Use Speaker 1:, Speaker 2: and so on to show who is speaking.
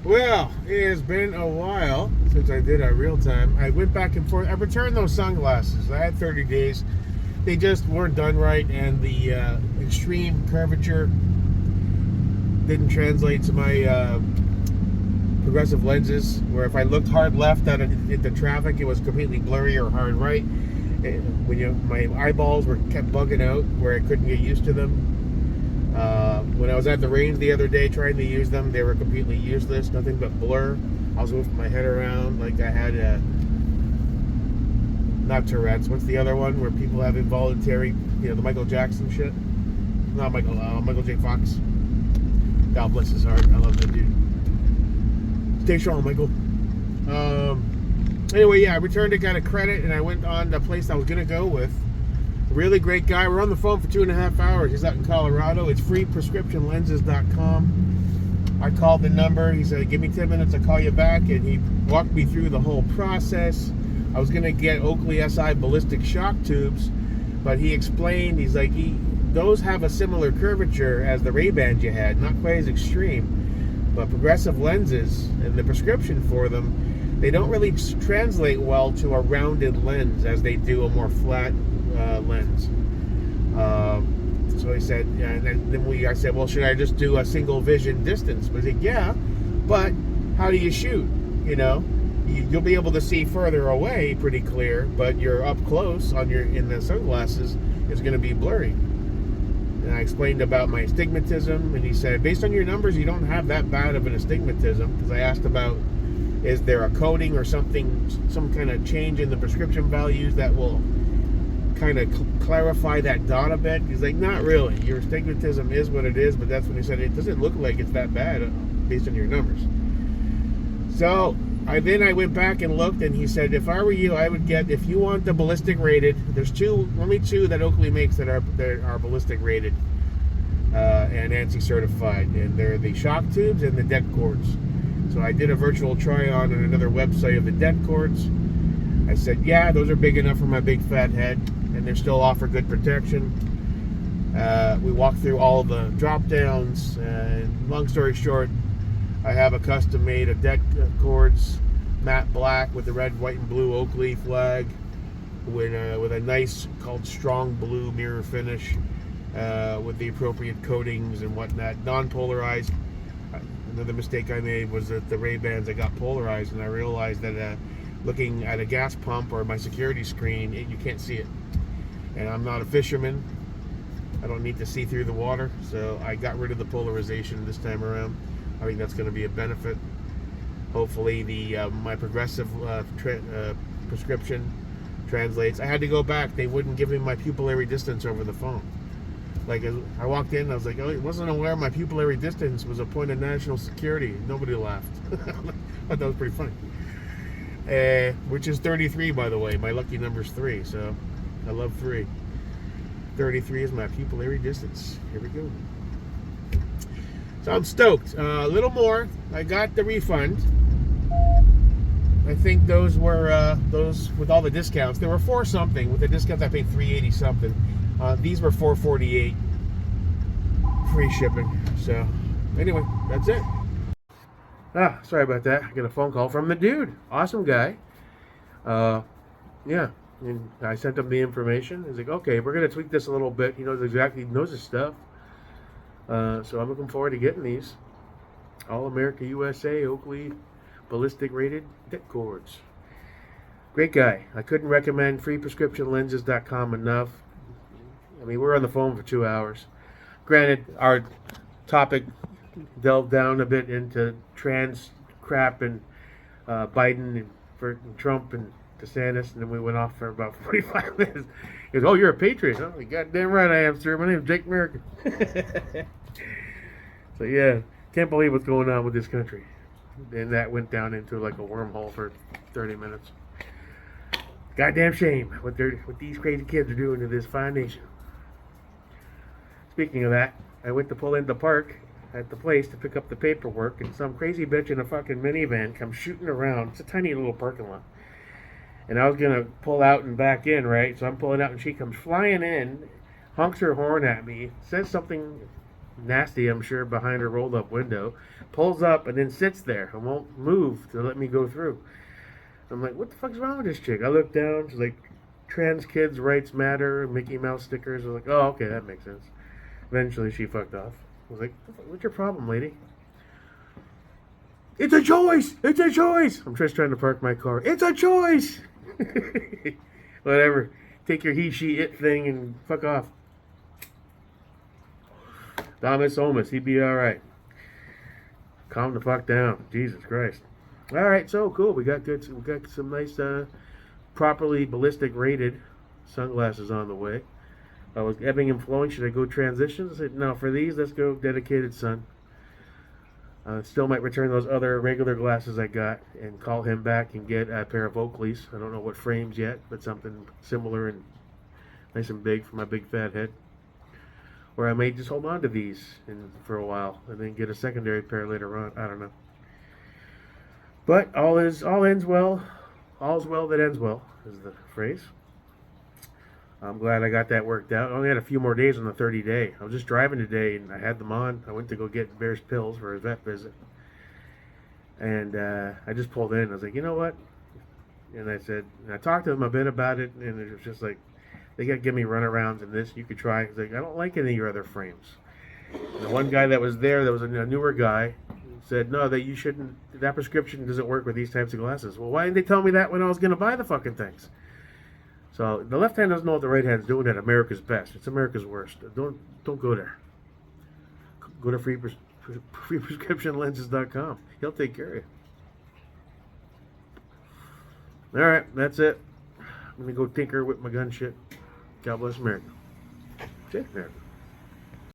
Speaker 1: Well, it has been a while since I did a real time. I went back and forth. I returned those sunglasses. I had 30 days. They just weren't done right, and the extreme curvature didn't translate to my progressive lenses. Where if I looked hard left at the traffic, it was completely blurry, or hard right. My eyeballs were kept bugging out, where I couldn't get used to them. When I was at the range the other day trying to use them, they were completely useless, nothing but blur. I was moving my head around like I had not Tourette's. What's the other one where people have involuntary, the Michael Jackson shit? Not Michael J. Fox. God bless his heart. I love that dude. Stay strong, Michael. Anyway, yeah, I returned it, got a credit, and I went on the place I was going to go with. Really great guy. We're on the phone for 2.5 hours. He's out in Colorado. It's freeprescriptionlenses.com. I called the number. He said, give me 10 minutes, I'll call you back. And he walked me through the whole process. I was going to get Oakley SI ballistic shock tubes, but he explained, he's like, those have a similar curvature as the Ray-Bans you had, not quite as extreme. But progressive lenses and the prescription for them, they don't really translate well to a rounded lens as they do a more flat lens. So he said, and then I said, well, should I just do a single vision distance? But he said, yeah, but how do you shoot? You'll be able to see further away pretty clear, but you're up close in the sunglasses is going to be blurry. And I explained about my astigmatism, and he said, based on your numbers, you don't have that bad of an astigmatism. Because I asked about, is there a coding or something, some kind of change in the prescription values that will kind of clarify that dot a bit? He's like, not really. Your astigmatism is what it is, but that's when he said it doesn't look like it's that bad based on your numbers. So I went back and looked, and he said, if I were you, I would get, if you want the ballistic rated, there's only two that Oakley makes that are ballistic rated and ANSI certified, and they're the shock tubes and the det cords. So I did a virtual try-on another website of the det cords. I said, yeah, those are big enough for my big fat head, and they still offer good protection. We walked through all of the drop downs, and long story short, I have a custom made of det cords, matte black with the red, white, and blue Oakley flag, with a nice called strong blue mirror finish, with the appropriate coatings and whatnot, non-polarized. Another mistake I made was that the Ray-Bans, I got polarized, and I realized that looking at a gas pump or my security screen, you can't see it. And I'm not a fisherman. I don't need to see through the water, so I got rid of the polarization this time around. I think that's going to be a benefit. Hopefully my progressive prescription translates. I had to go back. They wouldn't give me my pupillary distance over the phone. Like, I walked in, I was like, I wasn't aware my pupillary distance was a point of national security. Nobody laughed. I thought that was pretty funny. Which is 33, by the way. My lucky number's 3, so I love 3. 33 is my pupillary distance. Here we go. So I'm stoked. A little more. I got the refund. I think those were those with all the discounts. There were 4 something. With the discounts, I paid $380 something. These were $448. Free shipping. So anyway, that's it. Sorry about that. I got a phone call from the dude. Awesome guy. Yeah. And I sent him the information. He's like, okay, we're going to tweak this a little bit. He knows his stuff. So I'm looking forward to getting these. All America USA Oakley ballistic rated det cords. Great guy. I couldn't recommend freeprescriptionlenses.com enough. I mean, we're on the phone for 2 hours. Granted, our topic delved down a bit into trans crap and Biden and Trump and DeSantis, and then we went off for about 45 minutes. He goes, oh, you're a patriot. Oh, goddamn right I am, sir. My name's Jake American. So, yeah, can't believe what's going on with this country. And that went down into like a wormhole for 30 minutes. Goddamn shame what these crazy kids are doing to this fine nation. Speaking of that, I went to pull into the park at the place to pick up the paperwork, and some crazy bitch in a fucking minivan comes shooting around. It's a tiny little parking lot. And I was going to pull out and back in, right? So I'm pulling out, and she comes flying in, honks her horn at me, says something nasty, I'm sure, behind her rolled up window. Pulls up and then sits there and won't move to let me go through. I'm like, what the fuck's wrong with this chick? I look down. She's like, trans kids' rights matter, Mickey Mouse stickers. I was like, oh, okay, that makes sense. Eventually, she fucked off. I was like, what's your problem, lady? It's a choice! It's a choice! I'm just trying to park my car. It's a choice! Whatever. Take your he, she, it thing and fuck off. Thomas Omus, he'd be alright. Calm the fuck down. Jesus Christ. Alright, so cool. We got some nice, properly ballistic rated sunglasses on the way. I was ebbing and flowing. Should I go transition? I said, no, for these, let's go dedicated sun. Still might return those other regular glasses I got and call him back and get a pair of Oakleys. I don't know what frames yet, but something similar and nice and big for my big fat head. Or I may just hold on to these for a while and then get a secondary pair later on. I don't know. But all ends well. All's well that ends well is the phrase. I'm glad I got that worked out. I only had a few more days on the 30-day. I was just driving today, and I had them on. I went to go get Bear's pills for his vet visit. And I just pulled in. I was like, you know what? And I talked to them a bit about it, and it was just like, they got to give me runarounds and this. You could try. He's like, I don't like any of your other frames. And the one guy that was there, that was a newer guy, said, no, that you shouldn't, that prescription doesn't work with these types of glasses. Well, why didn't they tell me that when I was going to buy the fucking things? So the left hand doesn't know what the right hand's doing at America's best. It's America's worst. Don't go there. Go to freeprescriptionlenses.com. He'll take care of you. All right, that's it. I'm gonna go tinker with my gun shit. God bless America. Shit, America.